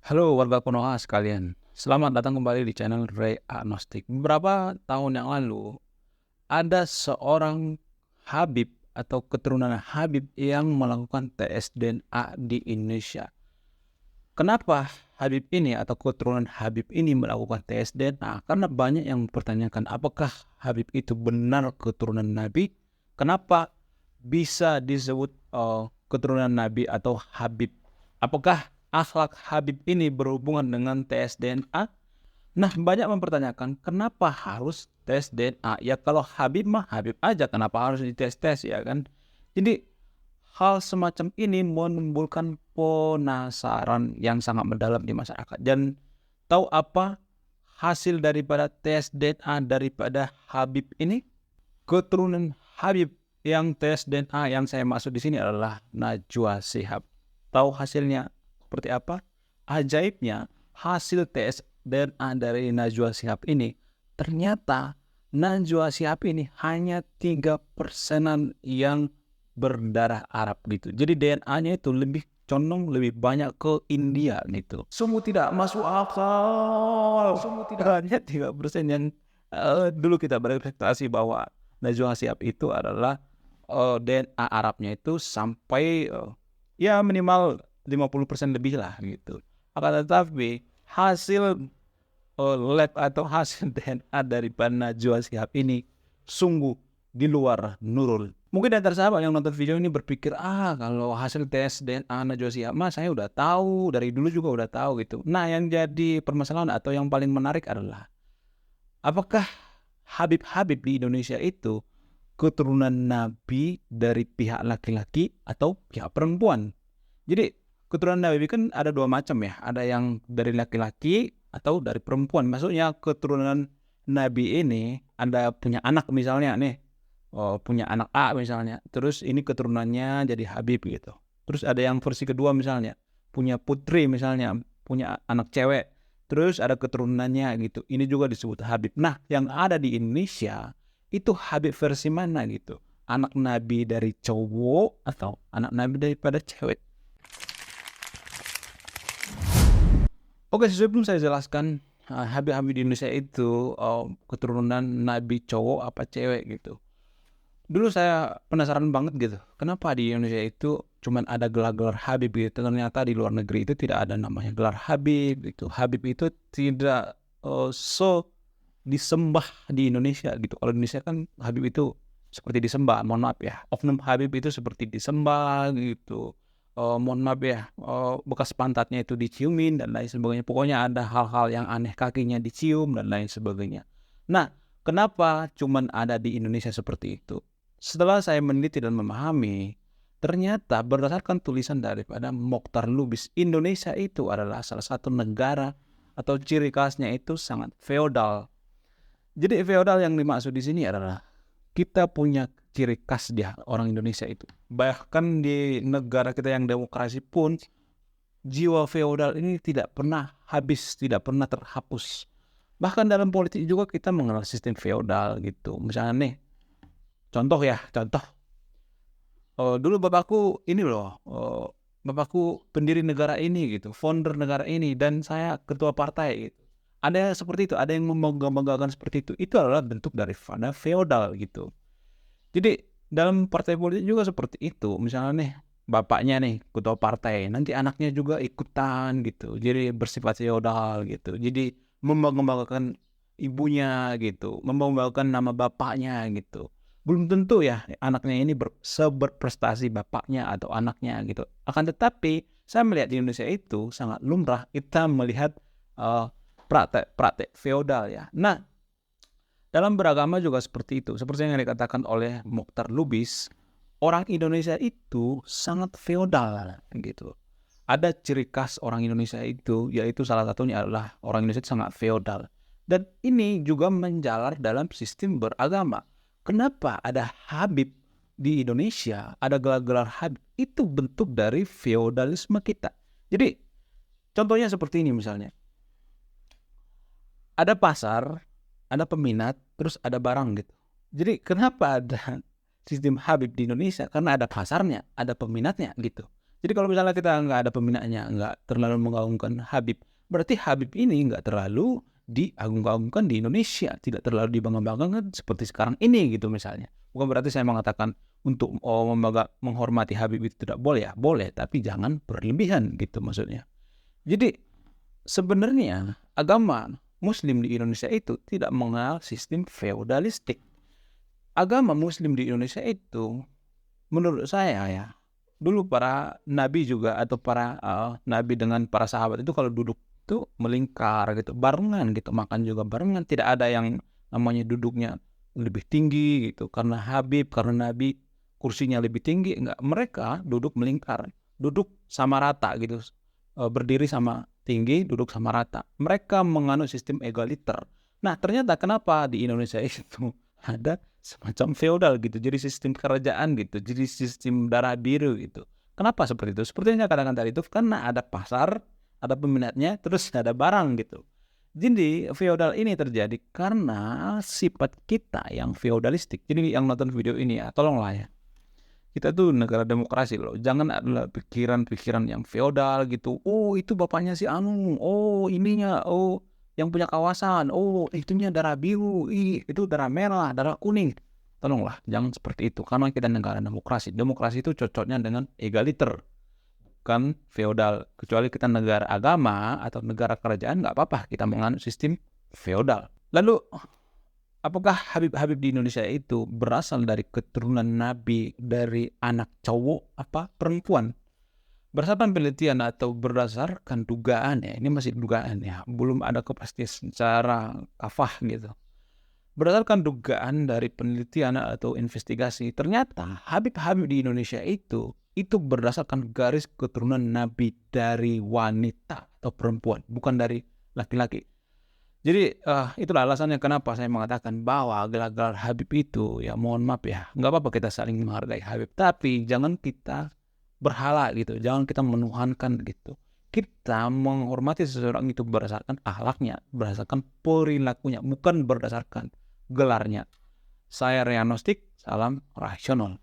Halo warga Konoha sekalian, selamat datang kembali di channel Ray Agnostik. Beberapa tahun yang lalu, ada seorang Habib atau keturunan Habib yang melakukan tes DNA di Indonesia. Kenapa Habib ini atau keturunan Habib ini melakukan tes DNA? Karena banyak yang mempertanyakan apakah Habib itu benar keturunan Nabi? Kenapa bisa disebut keturunan Nabi atau Habib? Apakah akhlak Habib ini berhubungan dengan tes DNA? Nah, banyak mempertanyakan kenapa harus tes DNA? Ya kalau Habib mah Habib aja, kenapa harus dites-tes ya kan? Jadi hal semacam ini menimbulkan penasaran yang sangat mendalam di masyarakat. Dan tahu apa hasil daripada tes DNA daripada Habib ini? Keturunan Habib yang tes DNA yang saya maksud di sini adalah Najwa Shihab. Tahu hasilnya seperti apa? Ajaibnya, hasil tes DNA dari Najwa Shihab ini, ternyata Najwa Shihab ini hanya 3%-an yang berdarah Arab gitu. Jadi DNA-nya itu lebih condong lebih banyak ke India gitu. Sungguh tidak masuk akal. Hanya 3% yang dulu kita berekspektasi bahwa Najwa Shihab itu adalah DNA Arabnya itu sampai ya minimal 50% lebih lah gitu. Akan tetapi hasil lab atau hasil DNA dari Najwa Shihab ini sungguh di luar nurul. Mungkin antara sahabat yang nonton video ini berpikir, kalau hasil tes DNA Najwa Shihab mah saya udah tahu, dari dulu juga udah tahu gitu. Nah, yang jadi permasalahan atau yang paling menarik adalah apakah Habib-Habib di Indonesia itu keturunan Nabi dari pihak laki-laki atau pihak perempuan? Jadi keturunan Nabi kan ada dua macam ya, ada yang dari laki-laki atau dari perempuan. Maksudnya keturunan Nabi ini ada punya anak misalnya nih, punya anak A misalnya, terus ini keturunannya jadi Habib gitu. Terus ada yang versi kedua misalnya, punya putri misalnya, punya anak cewek, terus ada keturunannya gitu. Ini juga disebut Habib. Nah, yang ada di Indonesia itu Habib versi mana gitu? Anak Nabi dari cowok atau anak Nabi daripada cewek? Oke, sebelum saya jelaskan Habib-Habib di Indonesia itu keturunan Nabi cowok apa cewek gitu. Dulu saya penasaran banget gitu, kenapa di Indonesia itu cuman ada gelar-gelar Habib gitu. Ternyata di luar negeri itu tidak ada namanya gelar Habib gitu. Habib itu tidak disembah di Indonesia gitu. Kalau di Indonesia kan Habib itu seperti disembah, mohon maaf ya. Oknum Habib itu seperti disembah gitu. Mohon maaf ya, bekas pantatnya itu diciumin dan lain sebagainya. Pokoknya ada hal-hal yang aneh, kakinya dicium dan lain sebagainya. Nah, kenapa cuman ada di Indonesia seperti itu? Setelah saya meneliti dan memahami, ternyata berdasarkan tulisan daripada Mokhtar Lubis, Indonesia itu adalah salah satu negara atau ciri khasnya itu sangat feodal. Jadi feodal yang dimaksud di sini adalah kita punya ciri khas dia orang Indonesia itu. Bahkan di negara kita yang demokrasi pun jiwa feodal ini tidak pernah habis, tidak pernah terhapus. Bahkan dalam politik juga kita mengenal sistem feodal gitu. Misalnya nih, contoh dulu bapakku ini loh, bapakku pendiri negara ini gitu, founder negara ini, dan saya ketua partai gitu. Ada yang seperti itu, ada yang membanggakan seperti itu. Itu adalah bentuk dari feodal gitu. Jadi dalam partai politik juga seperti itu. Misalnya nih, bapaknya nih ketua partai, nanti anaknya juga ikutan gitu. Jadi bersifat feodal gitu. Jadi membanggakan ibunya gitu, membanggakan nama bapaknya gitu. Belum tentu ya anaknya ini seberprestasi bapaknya atau anaknya gitu. Akan tetapi saya melihat di Indonesia itu sangat lumrah kita melihat praktek feodal ya. Nah, dalam beragama juga seperti itu. Seperti yang dikatakan oleh Mokhtar Lubis, orang Indonesia itu sangat feodal gitu. Ada ciri khas orang Indonesia itu, yaitu salah satunya adalah orang Indonesia itu sangat feodal. Dan ini juga menjalar dalam sistem beragama. Kenapa ada Habib di Indonesia, ada gelar-gelar Habib, itu bentuk dari feodalisme kita. Jadi, contohnya seperti ini misalnya. Ada pasar, ada peminat, terus ada barang gitu. Jadi kenapa ada sistem Habib di Indonesia? Karena ada pasarnya, ada peminatnya gitu. Jadi kalau misalnya kita nggak ada peminatnya, nggak terlalu mengagungkan Habib, berarti Habib ini nggak terlalu diagung-agungkan di Indonesia, tidak terlalu dibangga-banggakan seperti sekarang ini gitu misalnya. Bukan berarti saya mengatakan untuk menghormati Habib itu tidak boleh ya, boleh, tapi jangan berlebihan gitu maksudnya. Jadi sebenarnya agama Muslim di Indonesia itu tidak mengenal sistem feodalistik. Agama Muslim di Indonesia itu menurut saya ya, dulu para nabi juga atau para nabi dengan para sahabat itu kalau duduk itu melingkar gitu, barengan gitu, makan juga barengan, tidak ada yang namanya duduknya lebih tinggi gitu karena Habib, karena nabi kursinya lebih tinggi, enggak, mereka duduk melingkar, duduk sama rata gitu, berdiri sama tinggi, duduk sama rata. Mereka menganut sistem egaliter. Nah, ternyata kenapa di Indonesia itu ada semacam feodal gitu, jadi sistem kerajaan gitu, jadi sistem darah biru gitu. Kenapa seperti itu? Seperti yang saya katakan tadi itu karena ada pasar, ada peminatnya, terus ada barang gitu. Jadi feodal ini terjadi karena sifat kita yang feodalistik. Jadi yang nonton video ini ya, tolonglah ya. Kita tuh negara demokrasi loh. Jangan adalah pikiran-pikiran yang feodal gitu. Oh, itu bapaknya si Anu. Oh, ininya. Oh, yang punya kawasan. Oh, itunya darah biru. Itu darah merah, darah kuning. Tolonglah, jangan seperti itu. Karena kita negara demokrasi. Demokrasi itu cocoknya dengan egaliter, bukan feodal. Kecuali kita negara agama atau negara kerajaan, nggak apa-apa. Kita menganut sistem feodal. Lalu, apakah Habib-Habib di Indonesia itu berasal dari keturunan Nabi, dari anak cowok apa perempuan? Berdasarkan penelitian atau berdasarkan dugaan ya, ini masih dugaan ya, belum ada kepastian secara kafah gitu. Berdasarkan dugaan dari penelitian atau investigasi, ternyata Habib-Habib di Indonesia itu berdasarkan garis keturunan Nabi dari wanita atau perempuan, bukan dari laki-laki. Jadi itulah alasannya kenapa saya mengatakan bahwa gelar-gelar Habib itu ya mohon maaf ya, nggak apa-apa kita saling menghargai Habib, tapi jangan kita berhala gitu, jangan kita menuhankan gitu. Kita menghormati seseorang itu berdasarkan akhlaknya, berdasarkan perilakunya, bukan berdasarkan gelarnya. Saya Ray Agnostik, salam rasional.